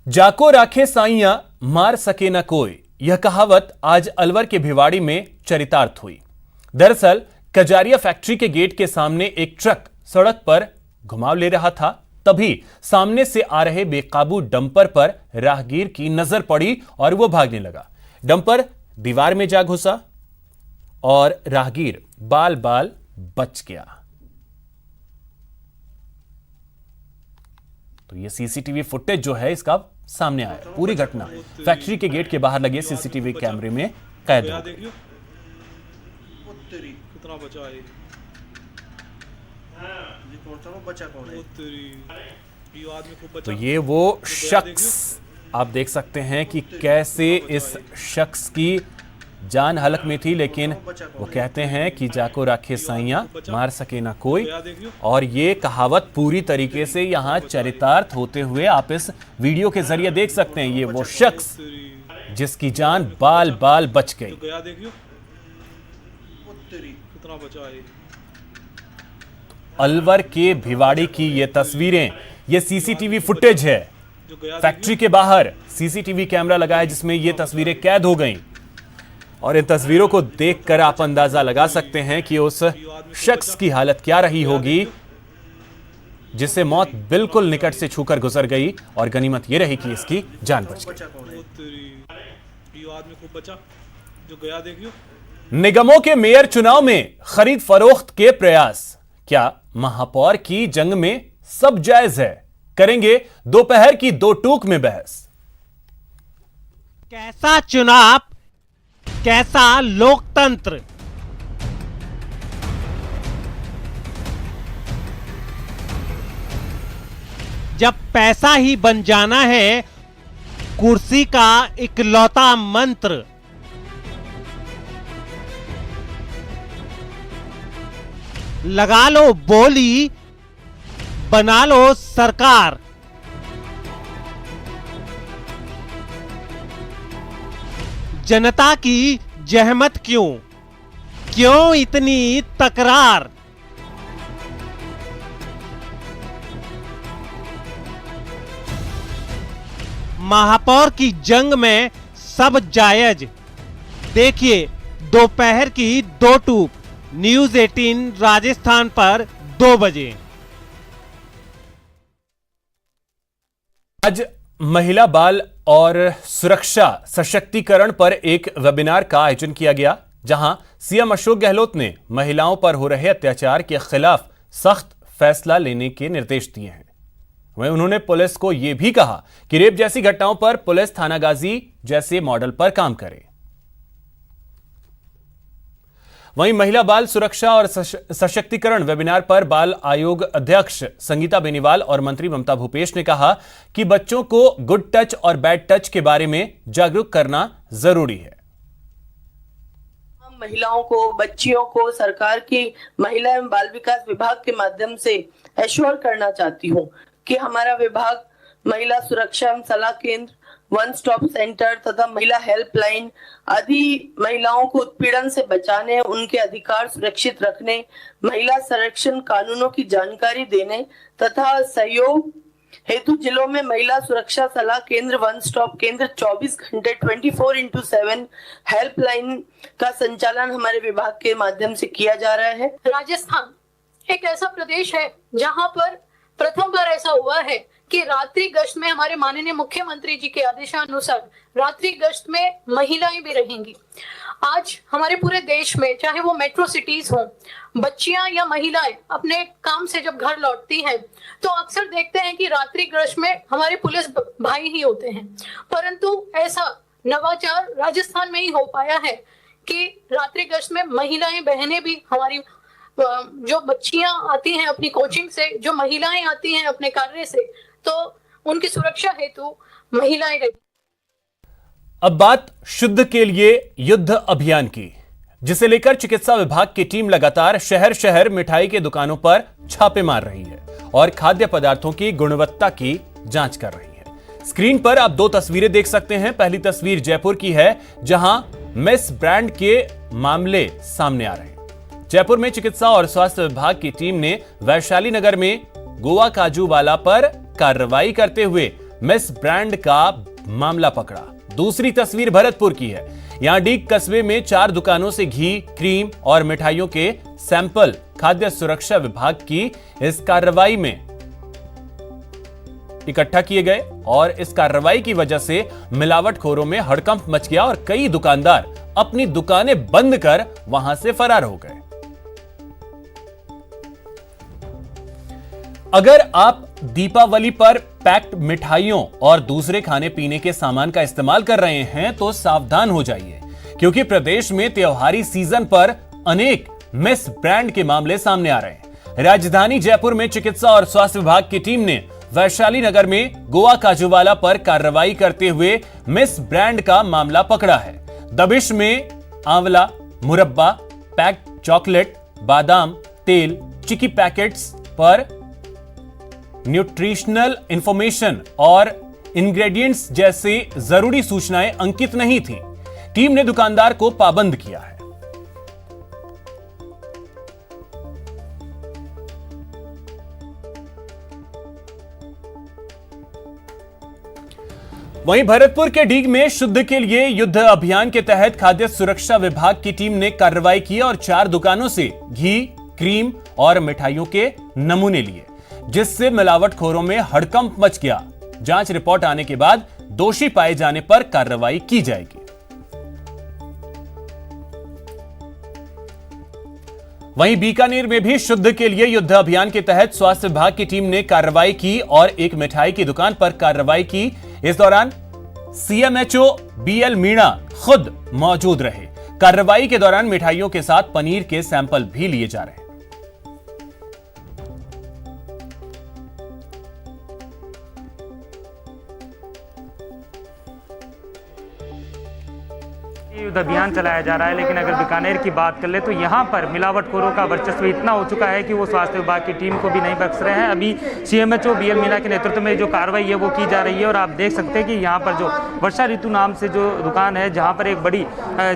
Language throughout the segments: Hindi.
जाको राखे साइयां मार सके न कोई, यह कहावत आज अलवर के भिवाड़ी में चरितार्थ हुई। दरअसल कजारिया फैक्ट्री के गेट के सामने एक ट्रक सड़क पर घुमाव ले रहा था। तभी सामने से आ रहे बेकाबू डंपर पर राहगीर की नजर पड़ी और वो भागने लगा। डंपर दीवार में जा घुसा और राहगीर बाल बाल बच गया। तो ये सीसीटीवी फुटेज जो है इसका सामने आया। पूरी घटना फैक्ट्री के गेट के बाहर लगे सीसीटीवी कैमरे में कैद हो गई। कितना बचा है? तो ये वो शख्स आप देख सकते हैं कि कैसे इस शख्स की जान हलक में थी, लेकिन वो कहते हैं कि जाको राखे साइयां मार सके ना कोई। और ये कहावत पूरी तरीके से यहाँ चरितार्थ होते हुए आप इस वीडियो के जरिए देख सकते हैं। ये वो शख्स जिसकी जान बाल बाल बच गई। कितना बचा है? अलवर के भिवाड़ी की ये तस्वीरें, ये सीसीटीवी फुटेज है। फैक्ट्री के बाहर सीसीटीवी कैमरा लगा है जिसमें ये तस्वीरें कैद हो गईं। और इन तस्वीरों को देखकर आप अंदाजा लगा सकते हैं कि उस शख्स की हालत क्या रही होगी जिसे मौत बिल्कुल निकट से छूकर गुजर गई। और गनीमत यह रही कि इसकी जान बच गई। निगमों के मेयर चुनाव में खरीद फरोख्त के प्रयास, क्या महापौर की जंग में सब जायज है? करेंगे दोपहर की दो टूक में बहस। कैसा चुनाव, कैसा लोकतंत्र। जब पैसा ही बन जाना है कुर्सी का इकलौता मंत्र, लगा लो बोली, बना लो सरकार। जनता की जहमत क्यों, क्यों इतनी तकरार? महापौर की जंग में सब जायज। देखिए दोपहर की दो टूक, न्यूज़ 18 राजस्थान पर 2 बजे। आज महिला बाल और सुरक्षा सशक्तिकरण पर एक वेबिनार का आयोजन किया गया, जहां सीएम अशोक गहलोत ने महिलाओं पर हो रहे अत्याचार के खिलाफ सख्त फैसला लेने के निर्देश दिए हैं। वहीं उन्होंने पुलिस को यह भी कहा कि रेप जैसी घटनाओं पर पुलिस थानागाजी जैसे मॉडल पर काम करे। वहीं महिला बाल सुरक्षा और सशक्तिकरण वेबिनार पर बाल आयोग अध्यक्ष संगीता बेनीवाल और मंत्री ममता भूपेश ने कहा कि बच्चों को गुड टच और बैड टच के बारे में जागरूक करना जरूरी है। हम महिलाओं को, बच्चियों को सरकार की महिला एवं बाल विकास विभाग के माध्यम से एश्योर करना चाहती हूँ कि हमारा विभाग महिला सुरक्षा एवं सलाह केंद्र, वन स्टॉप सेंटर तथा महिला हेल्पलाइन आदि महिलाओं को उत्पीड़न से बचाने, उनके अधिकार सुरक्षित रखने, महिला संरक्षण कानूनों की जानकारी देने तथा सहयोग हेतु जिलों में महिला सुरक्षा सलाह केंद्र, वन स्टॉप केंद्र 24 घंटे 24x7 हेल्पलाइन का संचालन हमारे विभाग के माध्यम से किया जा रहा है। राजस्थान एक ऐसा प्रदेश है जहां पर प्रथम बार ऐसा हुआ है कि रात्रि गश्त में हमारे माननीय मुख्यमंत्री जी के आदेशानुसार रात्रि गश्त में महिलाएं भी रहेंगी। आज हमारे पूरे देश में, चाहे वो मेट्रो सिटीज हो, बच्चियां या महिलाएं अपने काम से जब घर लौटती हैं तो अक्सर देखते हैं कि रात्रि गश्त में हमारे पुलिस भाई ही होते हैं। परंतु ऐसा नवाचार राजस्थान में ही हो पाया है कि रात्रि गश्त में महिलाएं, बहनें भी, हमारी जो बच्चियां आती हैं अपनी कोचिंग से, जो महिलाएं आती हैं अपने कार्य से, तो उनकी सुरक्षा हेतु महिलाएं रहती। अब बात शुद्ध के लिए युद्ध अभियान की, जिसे लेकर चिकित्सा विभाग की टीम लगातार शहर शहर मिठाई के दुकानों पर छापे मार रही है और खाद्य पदार्थों की गुणवत्ता की जांच कर रही है। स्क्रीन पर आप 2 तस्वीरें देख सकते हैं। पहली तस्वीर जयपुर की है, जहां मेस ब्रांड के मामले सामने आ रहे हैं। जयपुर में चिकित्सा और स्वास्थ्य विभाग की टीम ने वैशाली नगर में गोवा काजू वाला पर कार्रवाई करते हुए मिस ब्रांड का मामला पकड़ा। दूसरी तस्वीर भरतपुर की है। यहां डीग कस्बे में 4 दुकानों से घी, क्रीम और मिठाइयों के सैंपल खाद्य सुरक्षा विभाग की इस कार्रवाई में इकट्ठा किए गए और इस कार्रवाई की वजह से मिलावटखोरों में हड़कंप मच गया और कई दुकानदार अपनी दुकानें बंद कर वहां से फरार हो गए। अगर आप दीपावली पर पैक्ड मिठाइयों और दूसरे खाने पीने के सामान का इस्तेमाल कर रहे हैं तो सावधान हो जाइए, क्योंकि प्रदेश में त्योहारी सीजन पर अनेक मिस ब्रांड के मामले सामने आ रहे हैं। राजधानी जयपुर में चिकित्सा और स्वास्थ्य विभाग की टीम ने वैशाली नगर में गोवा काजूवाला पर कार्रवाई करते हुए मिस ब्रांड का मामला पकड़ा है। दबिश में आंवला, मुरब्बा, पैक्ड चॉकलेट, बादाम तेल, चिकी पैकेट्स पर न्यूट्रिशनल इंफॉर्मेशन और इंग्रेडिएंट्स जैसे जरूरी सूचनाएं अंकित नहीं थी। टीम ने दुकानदार को पाबंद किया है। वहीं भरतपुर के डीग में शुद्ध के लिए युद्ध अभियान के तहत खाद्य सुरक्षा विभाग की टीम ने कार्रवाई की और 4 दुकानों से घी, क्रीम और मिठाइयों के नमूने लिए, जिससे मिलावटखोरों में हड़कंप मच गया। जांच रिपोर्ट आने के बाद दोषी पाए जाने पर कार्रवाई की जाएगी। वहीं बीकानेर में भी शुद्ध के लिए युद्ध अभियान के तहत स्वास्थ्य विभाग की टीम ने कार्रवाई की और एक मिठाई की दुकान पर कार्रवाई की। इस दौरान सीएमएचओ बीएल मीणा खुद मौजूद रहे। कार्रवाई के दौरान मिठाइयों के साथ पनीर के सैंपल भी लिए जा रहे हैं। युद्ध अभियान चलाया जा रहा है, लेकिन अगर बीकानेर की बात कर ले तो यहाँ पर मिलावटखोरों का वर्चस्व इतना हो चुका है कि वो स्वास्थ्य विभाग की टीम को भी नहीं बख्श रहे हैं। अभी सीएमएचओ बीएल मीणा के नेतृत्व में जो कार्रवाई है वो की जा रही है और आप देख सकते हैं कि यहाँ पर जो वर्षा ऋतु नाम से जो दुकान है, जहाँ पर एक बड़ी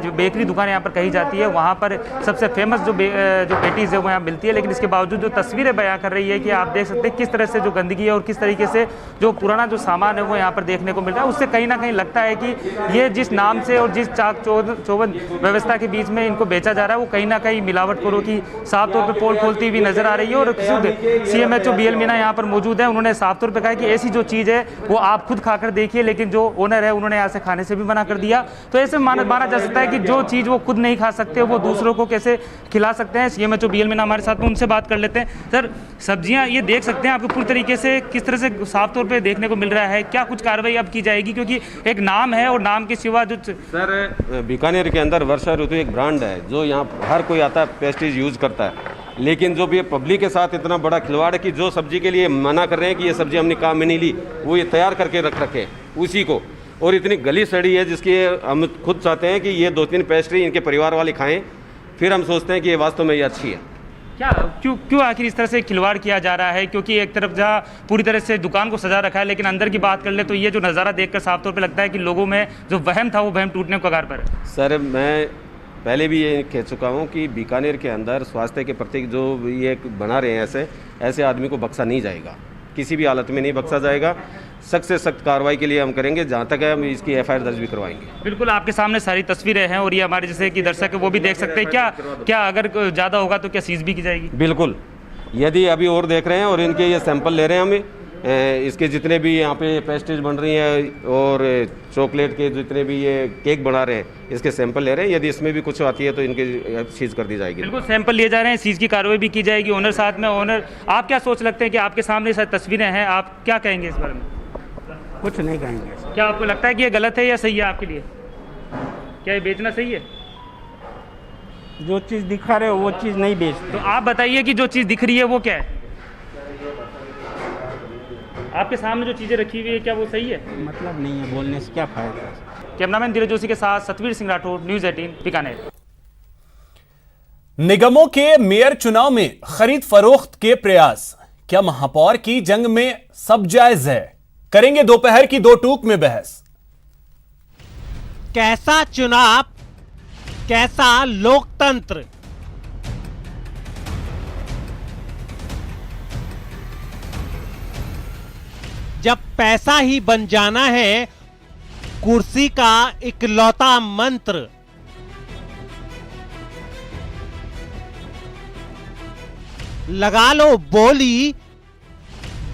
जो बेकरी दुकान यहाँ पर कही जाती है, वहाँ पर सबसे फेमस जो पेटीज है वो यहाँ मिलती है। लेकिन इसके बावजूद जो तस्वीरें बयां कर रही है कि आप देख सकते हैं किस तरह से जो गंदगी है और किस तरीके से जो पुराना जो सामान है वो यहाँ पर देखने को मिल रहा है। उससे कहीं ना कहीं लगता है कि ये जिस नाम से और जिस चाक चौबंद व्यवस्था के बीच में इनको बेचा जा रहा है वो कहीं ना कहीं मिलावटखोरों की साफ तौर पर पोल खोलती हुई नजर आ रही है। और खुद सीएमएचओ बीएल मीणा यहाँ पर मौजूद है। उन्होंने साफ तौर पर कहा कि ऐसी जो चीज़ है वो आप खुद खाकर देखिए, लेकिन जो ओनर है उन्होंने यहाँ से खाने से भी मना कर दिया। तो ऐसे माना जा सकता है कि जो चीज़ वो खुद नहीं खा सकते वो दूसरों को कैसे खिला सकते हैं। सीएमएचओ बीएल मीणा हमारे साथ में, उनसे बात कर लेते हैं। सर, सब्जियाँ ये देख सकते हैं आपको पूरी तरीके से किस तरह से साफ तौर पर देखने को मिल रहा है, क्या कुछ कार्रवाई अब की जाएगी? क्योंकि एक नाम है और नाम के सिवा जो सर बीकानेर के अंदर वर्षा ऋतु एक ब्रांड है जो यहाँ हर कोई आता है, पेस्टिज यूज़ करता है। लेकिन जो भी पब्लिक के साथ इतना बड़ा खिलवाड़ है कि जो सब्जी के लिए मना कर रहे हैं कि ये सब्जी हमने काम में नहीं ली, वो ये तैयार करके रख रखे उसी को, और इतनी गली सड़ी है जिसकी हम खुद चाहते हैं कि ये 2-3 पेस्ट्री इनके परिवार वाले खाएं, फिर हम सोचते हैं कि ये वास्तव में ये अच्छी है। क्या क्यों आखिर इस तरह से खिलवाड़ किया जा रहा है? क्योंकि एक तरफ जहाँ पूरी तरह से दुकान को सजा रखा है, लेकिन अंदर की बात कर ले तो ये जो नज़ारा देखकर साफ तौर पे लगता है कि लोगों में जो वहम था वो वहम टूटने को कगार पर है। सर, मैं पहले भी ये कह चुका हूँ कि बीकानेर के अंदर स्वास्थ्य के प्रति जो ये बना रहे हैं ऐसे आदमी को बख्शा नहीं जाएगा, किसी भी हालत में नहीं बख्शा जाएगा। सख्त से सख्त कार्रवाई के लिए हम करेंगे, जहाँ तक है हम इसकी एफआईआर दर्ज भी करवाएंगे। बिल्कुल, आपके सामने सारी तस्वीरें हैं और ये हमारे जैसे कि दर्शक है वो भी देख सकते हैं। क्या अगर ज़्यादा होगा तो क्या सीज भी की जाएगी? बिल्कुल, यदि अभी और देख रहे हैं और इनके ये सैंपल ले रहे हैं हमें, इसके जितने भी यहाँ पे पेस्ट्रीज बन रही हैं और चॉकलेट के जितने भी ये केक बना रहे हैं, इसके सैंपल ले रहे हैं। यदि इसमें भी कुछ आती है तो इनके सीज कर दी जाएगी। बिल्कुल, सैंपल लिए जा रहे हैं, सीज की कार्रवाई भी की जाएगी। ओनर साथ में, ओनर आप क्या सोच लगते हैं कि आपके सामने सारी तस्वीरें हैं, आप क्या कहेंगे इस बारे में? कुछ नहीं कहेंगे। क्या आपको लगता है कि ये गलत है या सही है आपके लिए? क्या ये बेचना सही है? जो चीज़ दिखा रहे हो वो चीज़ नहीं बेचते। तो आप बताइए कि जो चीज़ दिख रही है वो क्या है? आपके सामने जो चीज़ें रखी हुई है क्या वो सही है? मतलब नहीं है, बोलने से क्या फायदा। कैमरामैन धीरज जोशी के साथ सतवीर सिंह राठौर, न्यूज़ 18 बीकानेर। निगमों के मेयर चुनाव में खरीद फरोख्त के प्रयास, क्या महापौर की जंग में सब जायज है? करेंगे दोपहर की 2 टूक में बहस। कैसा चुनाव, कैसा लोकतंत्र। जब पैसा ही बन जाना है कुर्सी का इकलौता मंत्र, लगा लो बोली,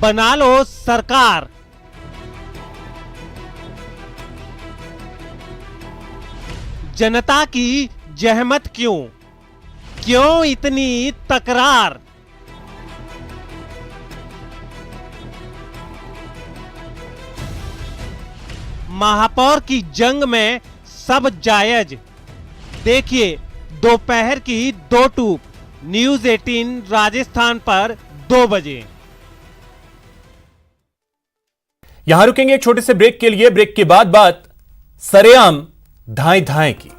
बना लो सरकार। जनता की जहमत क्यों, क्यों इतनी तकरार? महापौर की जंग में सब जायज, देखिए दोपहर की 2 टूक, न्यूज 18 राजस्थान पर 2 बजे। यहां रुकेंगे एक छोटे से ब्रेक के लिए। ब्रेक के बाद बात सरेआम धाएं धाएं की।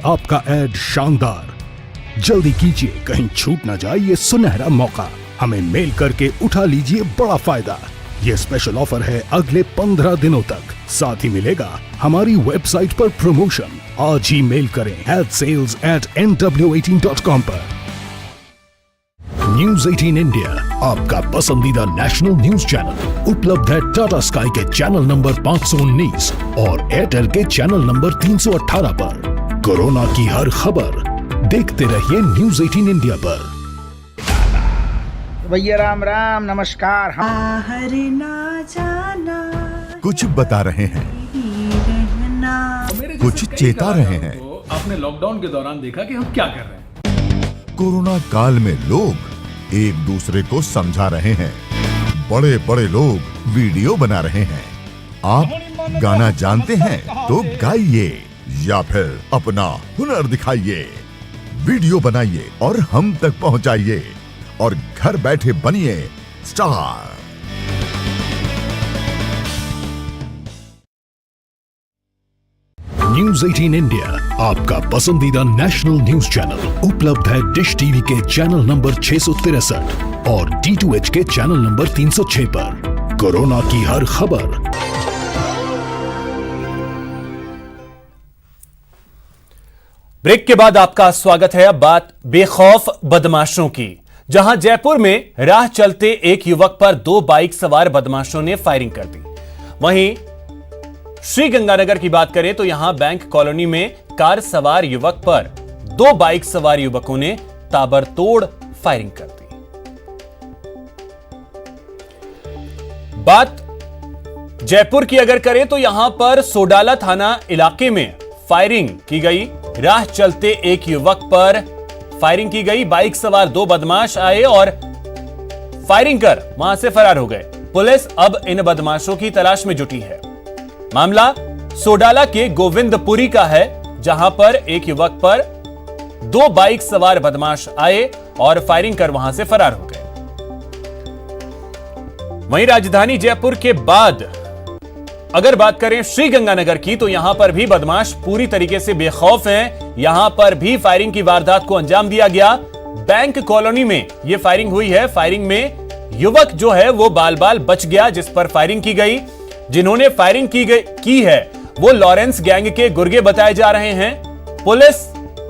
आपका एड शानदार, जल्दी कीजिए, कहीं छूट ना जाए ये सुनहरा मौका। हमें मेल करके उठा लीजिए बड़ा फायदा। ये स्पेशल ऑफर है अगले 15 दिनों तक। साथ ही मिलेगा हमारी वेबसाइट पर प्रमोशन। आज ही मेल करें sales@nw18.com पर। न्यूज 18 इंडिया, आपका पसंदीदा नेशनल न्यूज चैनल, उपलब्ध है टाटा स्काई के चैनल नंबर 519 और एयरटेल के चैनल नंबर 318 पर। कोरोना की हर खबर देखते रहिए न्यूज 18 इंडिया पर। भैया राम राम, नमस्कार। बाहर ना जाना, कुछ बता रहे हैं, कुछ चेता रहे हैं। आपने लॉकडाउन के दौरान देखा कि हम क्या कर रहे हैं। कोरोना काल में लोग एक दूसरे को समझा रहे हैं, बड़े बड़े लोग वीडियो बना रहे हैं। आप गाना जानते हैं तो गाइए या फिर अपना हुनर दिखाइए, वीडियो बनाइए और हम तक पहुंचाइए और घर बैठे बनिए स्टार। न्यूज 18 इंडिया, आपका पसंदीदा नेशनल न्यूज चैनल, उपलब्ध है डिश टीवी के चैनल नंबर 663 और D2H के चैनल नंबर 306 पर। कोरोना की हर खबर। ब्रेक के बाद आपका स्वागत है। अब बात बेखौफ बदमाशों की, जहां जयपुर में राह चलते एक युवक पर 2 बाइक सवार बदमाशों ने फायरिंग कर दी। वहीं श्रीगंगानगर की बात करें तो यहां बैंक कॉलोनी में कार सवार युवक पर 2 बाइक सवार युवकों ने ताबड़तोड़ फायरिंग कर दी। बात जयपुर की अगर करें तो यहां पर सोडाला थाना इलाके में फायरिंग की गई। राह चलते एक युवक पर फायरिंग की गई। बाइक सवार 2 बदमाश आए और फायरिंग कर वहां से फरार हो गए। पुलिस अब इन बदमाशों की तलाश में जुटी है। मामला सोडाला के गोविंदपुरी का है, जहां पर एक युवक पर 2 बाइक सवार बदमाश आए और फायरिंग कर वहां से फरार हो गए। वहीं राजधानी जयपुर के बाद अगर बात करें श्रीगंगानगर की तो यहां पर भी बदमाश पूरी तरीके से बेखौफ हैं। यहां पर भी फायरिंग की वारदात को अंजाम दिया गया। बैंक कॉलोनी में यह फायरिंग हुई है। फायरिंग में युवक जो है वो बाल बाल बच गया जिस पर फायरिंग की गई। जिन्होंने फायरिंग की है वो लॉरेंस गैंग के गुर्गे बताए जा रहे हैं। पुलिस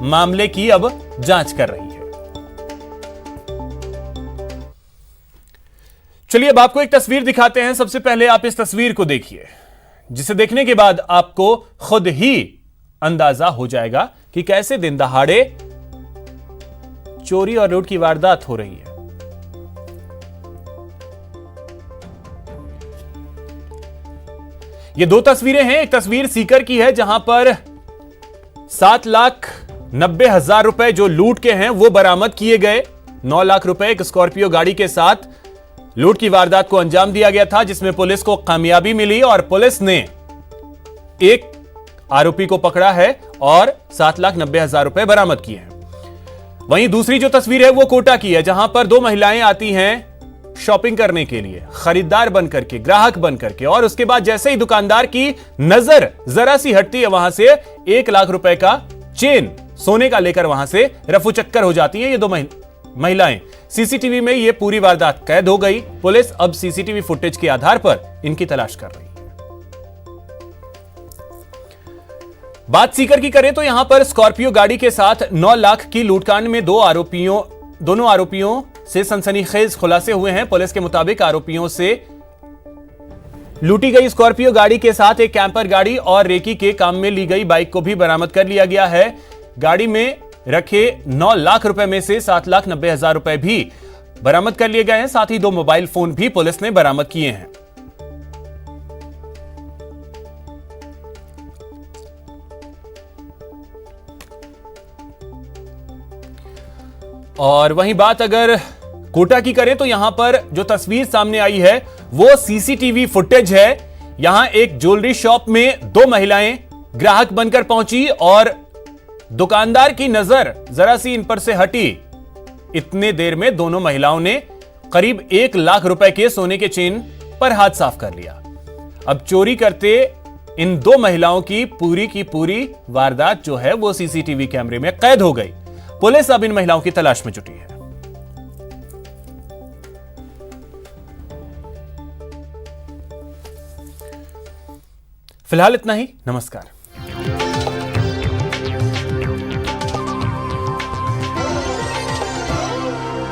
मामले की अब जांच कर रही है। चलिए अब आपको एक तस्वीर दिखाते हैं। सबसे पहले आप इस तस्वीर को देखिए, जिसे देखने के बाद आपको खुद ही अंदाजा हो जाएगा कि कैसे दिन दहाड़े चोरी और लूट की वारदात हो रही है। ये 2 तस्वीरें हैं। एक तस्वीर सीकर की है जहां पर 7,90,000 रुपए जो लूट के हैं वो बरामद किए गए। 9 लाख रुपए एक स्कॉर्पियो गाड़ी के साथ लूट की वारदात को अंजाम दिया गया था, जिसमें पुलिस को कामयाबी मिली और पुलिस ने एक आरोपी को पकड़ा है और 7,90,000 रुपए बरामद किए हैं। वहीं दूसरी जो तस्वीर है वो कोटा की है, जहां पर 2 महिलाएं आती हैं शॉपिंग करने के लिए, खरीदार बनकर के, ग्राहक बनकर के, और उसके बाद जैसे ही दुकानदार की नजर जरा सी हटती है वहां से 1 लाख रुपए का चेन सोने का लेकर वहां से रफू चक्कर हो जाती है ये 2 महिलाएं। सीसीटीवी में ये पूरी वारदात कैद हो गई। पुलिस अब सीसीटीवी फुटेज के आधार पर इनकी तलाश कर रही है। बात सीकर की करें तो यहां पर स्कॉर्पियो गाड़ी के साथ 9 लाख की लूटकांड में दोनों आरोपियों से सनसनीखेज खुलासे हुए हैं। पुलिस के मुताबिक आरोपियों से लूटी गई स्कॉर्पियो गाड़ी के साथ एक कैंपर गाड़ी और रेकी के काम में ली गई बाइक को भी बरामद कर लिया गया है। गाड़ी में रखे 9 लाख रुपए में से 7,90,000 रुपए भी बरामद कर लिए गए हैं। साथ ही 2 मोबाइल फोन भी पुलिस ने बरामद किए हैं। और वहीं बात अगर कोटा की करें तो यहां पर जो तस्वीर सामने आई है वो सीसीटीवी फुटेज है। यहां एक ज्वेलरी शॉप में 2 महिलाएं ग्राहक बनकर पहुंची और दुकानदार की नजर जरा सी इन पर से हटी। इतने देर में दोनों महिलाओं ने करीब 1 लाख रुपए के सोने के चेन पर हाथ साफ कर लिया। अब चोरी करते इन 2 महिलाओं की पूरी वारदात जो है वो सीसीटीवी कैमरे में कैद हो गई। पुलिस अब इन महिलाओं की तलाश में जुटी है। फिलहाल इतना ही। नमस्कार।